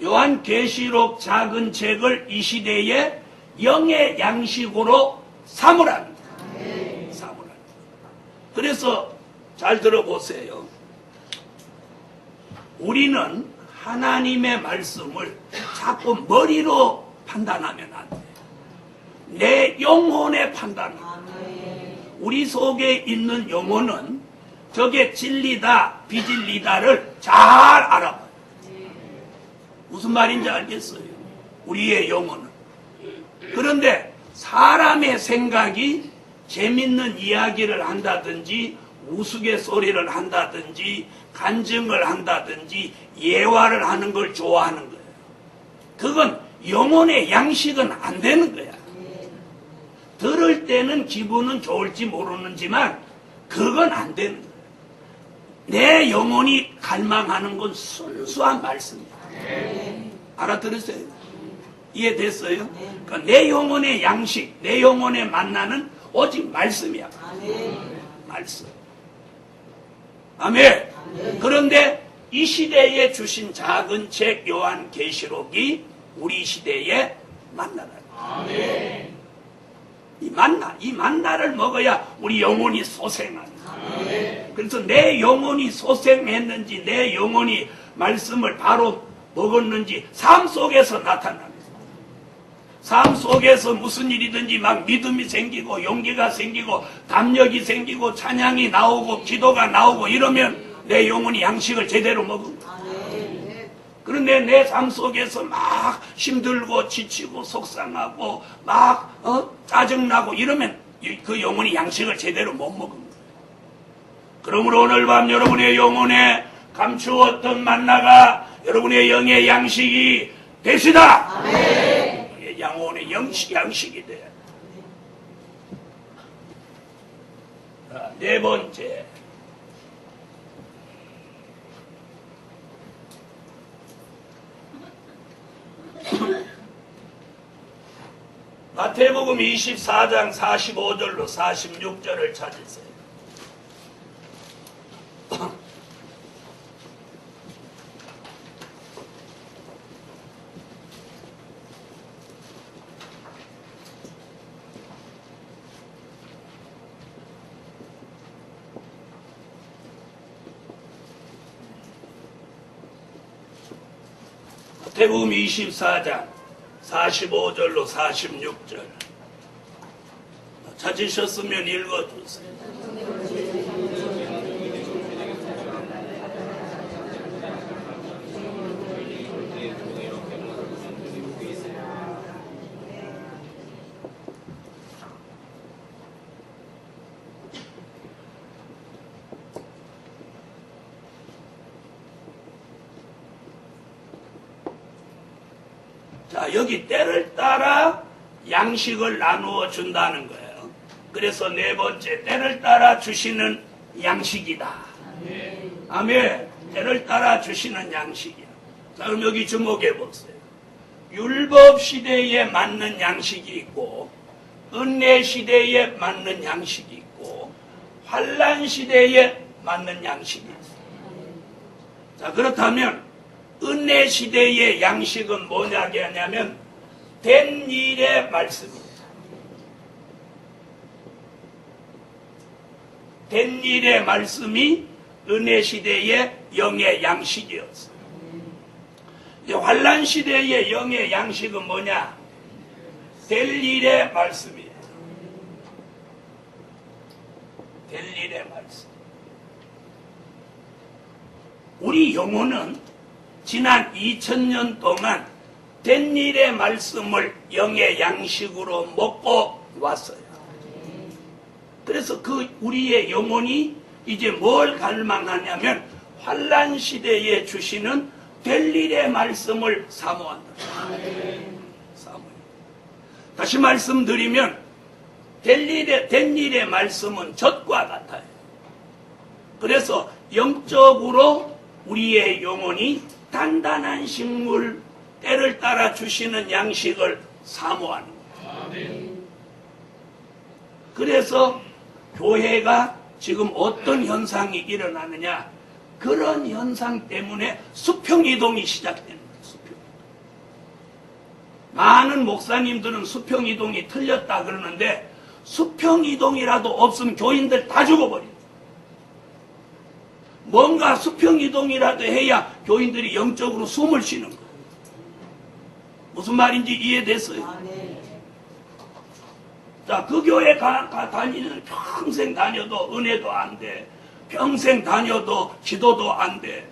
요한계시록 작은 책을 이 시대의 영의 양식으로 삼으랍니다. 삼으랍니다. 그래서 잘 들어보세요. 우리는 하나님의 말씀을 자꾸 머리로 판단하면 안 돼. 내 영혼의 판단을. 우리 속에 있는 영혼은 저게 진리다, 비진리다를 잘 알아봐요. 무슨 말인지 알겠어요? 우리의 영혼은. 그런데 사람의 생각이 재밌는 이야기를 한다든지 우스갯소리를 한다든지 간증을 한다든지 예화를 하는 걸 좋아하는 거예요. 그건 영혼의 양식은 안 되는 거야. 들을 때는 기분은 좋을지 모르는지만 그건 안 되는 거예요. 내 영혼이 갈망하는 건 순수한 말씀이야. 알아들으세요? 이해됐어요? 그러니까 내 영혼의 양식, 내 영혼의 만나는 오직 말씀이야. 말씀. 아멘. 그런데 이 시대에 주신 작은 책 요한계시록이 우리 시대에 만나라. 이 만나를 먹어야 우리 영혼이 소생하는. 그래서 내 영혼이 소생했는지 내 영혼이 말씀을 바로 먹었는지 삶 속에서 나타납니다. 삶 속에서 무슨 일이든지 막 믿음이 생기고 용기가 생기고 담력이 생기고 찬양이 나오고 기도가 나오고 이러면 내 영혼이 양식을 제대로 먹은 거예요. 그런데 내 삶 속에서 막 힘들고 지치고 속상하고 막 짜증나고 이러면 그 영혼이 양식을 제대로 못 먹은 거예요. 그러므로 오늘 밤 여러분의 영혼에 감추었던 만나가 여러분의 영의 양식이 되시다. 아멘. 영혼의 양식이 돼야 돼. 자, 네 번째. 마태복음 24장 45절로 46절을 찾으세요. 마태복음 24장 45절로 46절 찾으셨으면 읽어주세요. 자, 여기 때를 따라 양식을 나누어 준다는 거예요. 그래서 네 번째, 때를 따라 주시는 양식이다. 아멘. 때를 따라 주시는 양식이야. 자, 그럼 여기 주목해 보세요. 율법 시대에 맞는 양식이 있고, 은혜 시대에 맞는 양식이 있고, 환난 시대에 맞는 양식이 있어요. 자, 그렇다면 은혜 시대의 양식은 뭐냐면 된 일의 말씀입니다. 된 일의 말씀이 은혜 시대의 영의 양식이었어요. 환난 시대의 영의 양식은 뭐냐? 될 일의 말씀이에요. 될 일의 말씀. 우리 영혼은 지난 2000년 동안 된 일의 말씀을 영의 양식으로 먹고 왔어요. 그래서 그 우리의 영혼이 이제 뭘 갈망하냐면 환난 시대에 주시는 될 일의 말씀을 사모한다. 사모해요. 다시 말씀드리면 된 일의 말씀은 젖과 같아요. 그래서 영적으로 우리의 영혼이 단단한 식물, 때를 따라 주시는 양식을 사모하는 거예요. 그래서 교회가 지금 어떤 현상이 일어나느냐, 그런 현상 때문에 수평이동이 시작되는 거예요. 수평. 많은 목사님들은 수평이동이 틀렸다 그러는데 수평이동이라도 없으면 교인들 다 죽어버려요. 뭔가 수평이동이라도 해야 교인들이 영적으로 숨을 쉬는 거예요. 무슨 말인지 이해됐어요? 자, 그 교회 다니는 평생 다녀도 은혜도 안 돼. 평생 다녀도 기도도 안 돼.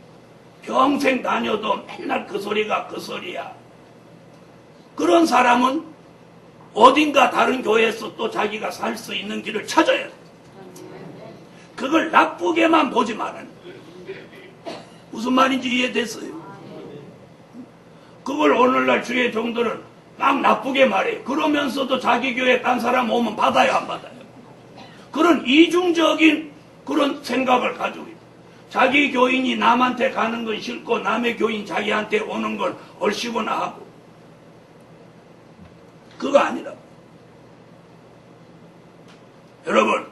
평생 다녀도 맨날 그 소리가 그 소리야. 그런 사람은 어딘가 다른 교회에서 또 자기가 살 수 있는 길을 찾아야 돼. 그걸 나쁘게만 보지 말아요. 무슨 말인지 이해됐어요? 그걸 오늘날 주의 종들은 막 나쁘게 말해요. 그러면서도 자기 교회에 딴 사람 오면 받아요, 안 받아요? 그런 이중적인 그런 생각을 가지고 있어요. 자기 교인이 남한테 가는 건 싫고 남의 교인 자기한테 오는 건 얼씨구나 하고. 그거 아니라. 여러분,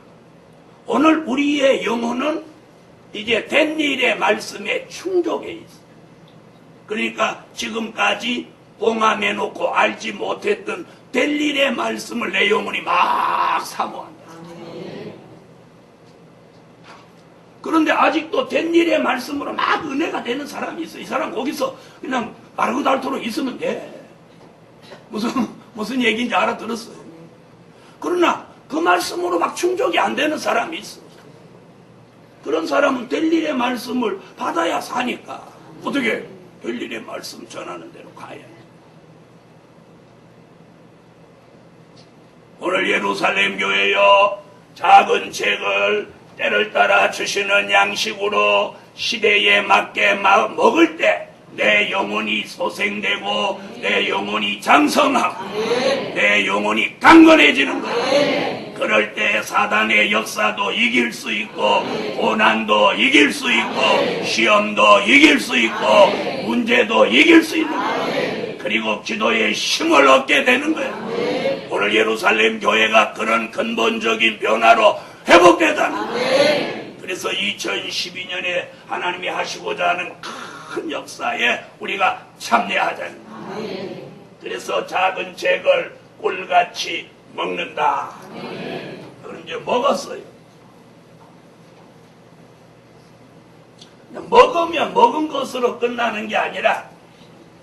오늘 우리의 영혼은 이제 된 일의 말씀에 충족해 있어요. 그러니까 지금까지 봉함해놓고 알지 못했던 될 일의 말씀을 내 영혼이 막 사모한다. 그런데 아직도 된 일의 말씀으로 막 은혜가 되는 사람이 있어. 이 사람 거기서 그냥 마르고 닳도록 있으면 돼. 무슨 얘기인지 알아들었어요. 그러나 그 말씀으로 막 충족이 안 되는 사람이 있어. 그런 사람은 될 일의 말씀을 받아야 사니까 어떻게 될 일의 말씀 전하는 대로 가야 돼. 오늘 예루살렘 교회여, 작은 책을 때를 따라 주시는 양식으로 시대에 맞게 먹을 때 내 영혼이 소생되고 내 영혼이 장성하고 내 영혼이 강건해지는 거야. 그럴 때 사단의 역사도 이길 수 있고 고난도 이길 수 있고 시험도 이길 수 있고 문제도 이길 수 있는 거야. 그리고 기도의 힘을 얻게 되는 거야. 오늘 예루살렘 교회가 그런 근본적인 변화로 회복되다는 거야. 그래서 2012년에 하나님이 하시고자 하는 큰 역사에 우리가 참여하자는 거야. 그래서 작은 잭을 꿀같이 먹는다. 그럼 이제 먹었어요. 먹으면 먹은 것으로 끝나는 게 아니라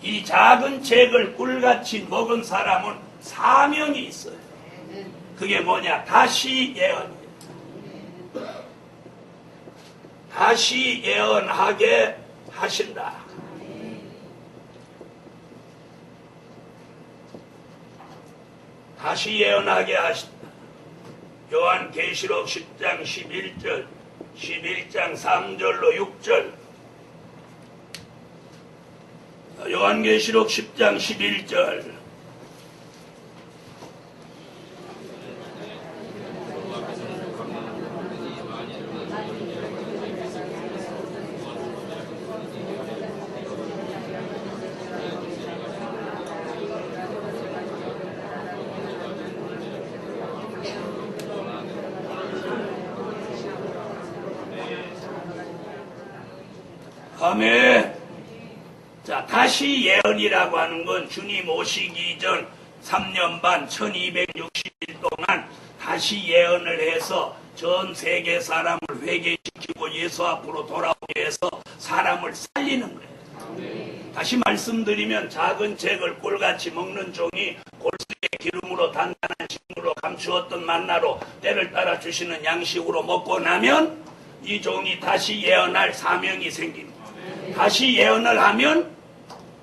이 작은 잭을 꿀같이 먹은 사람은 사명이 있어요. 그게 뭐냐? 다시 예언이에요. 다시 예언하게 하신다. 다시 예언하게 하신다. 요한계시록 10장 11절, 11장 3절로 6절. 요한계시록 10장 11절. 아멘. 자, 다시 예언이라고 하는 건 주님 오시기 전 3년 반 1260일 동안 다시 예언을 해서 전 세계 사람을 회개시키고 예수 앞으로 돌아오게 해서 사람을 살리는 거예요. 다시 말씀드리면 작은 잭을 꿀같이 먹는 종이 골수의 기름으로 단단한 식물로 감추었던 만나로 때를 따라 주시는 양식으로 먹고 나면 이 종이 다시 예언할 사명이 생깁니다. 다시 예언을 하면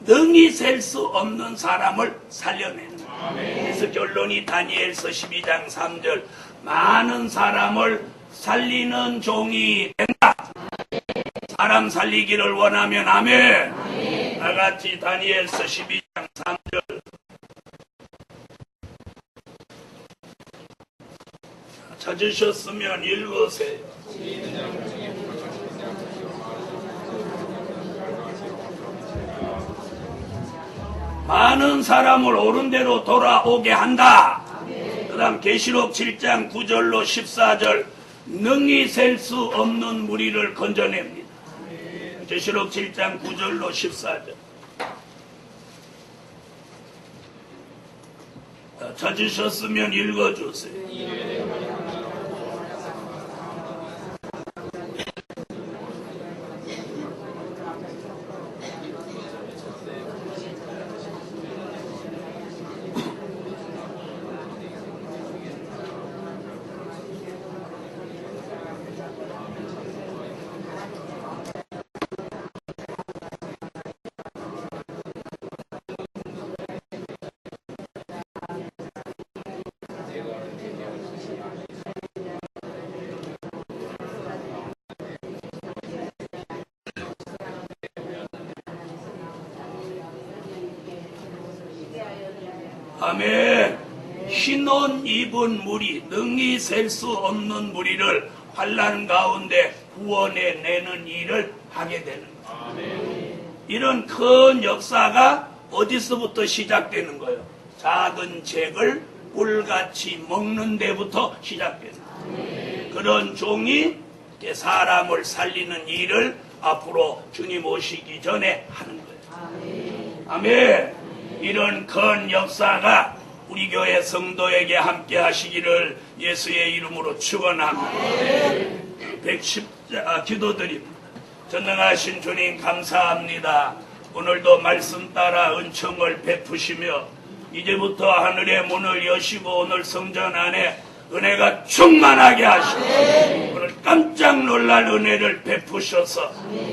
능히 셀 수 없는 사람을 살려내는 거예요. 그래서 결론이 다니엘서 12장 3절 많은 사람을 살리는 종이 된다. 사람 살리기를 원하면 아멘. 나같이 다니엘서 12장 3절 찾으셨으면 읽으세요. 많은 사람을 옳은 대로 돌아오게 한다. 그 다음 계시록 7장 9절로 14절 능히 셀 수 없는 무리를 건져냅니다. 계시록 7장 9절로 14절 찾으셨으면 읽어주세요. 아멘. 흰옷 입은 무리, 능히 셀 수 없는 무리를 환난 가운데 구원해 내는 일을 하게 되는 거예요. 이런 큰 역사가 어디서부터 시작되는 거예요? 작은 잭을 꿀같이 먹는 데부터 시작되는 거예요. 그런 종이 사람을 살리는 일을 앞으로 주님 오시기 전에 하는 거예요. 아멘. 이런 큰 역사가 우리 교회 성도에게 함께 하시기를 예수의 이름으로 축원합니다. 110자 기도드립니다. 전능하신 주님 감사합니다. 오늘도 말씀 따라 은총을 베푸시며 이제부터 하늘의 문을 여시고 오늘 성전 안에 은혜가 충만하게 하시고 오늘 깜짝 놀랄 은혜를 베푸셔서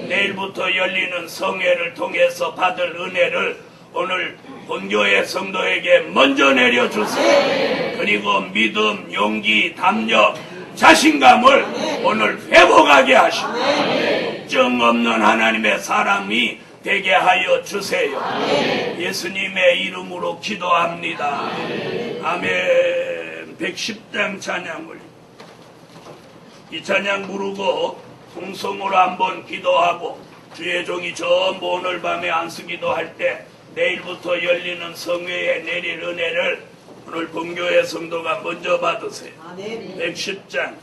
내일부터 열리는 성회를 통해서 받을 은혜를 오늘 본교회 성도에게 먼저 내려주세요. 그리고 믿음, 용기, 담력, 자신감을 오늘 회복하게 하시고 걱정 없는 하나님의 사람이 되게 하여 주세요. 예수님의 이름으로 기도합니다. 아멘. 110장 찬양을 이 찬양 부르고 통성으로 한번 기도하고 주의 종이 전부 오늘 밤에 안수기도 할 때 내일부터 열리는 성회에 내릴 은혜를 오늘 본교회 성도가 먼저 받으세요. 110장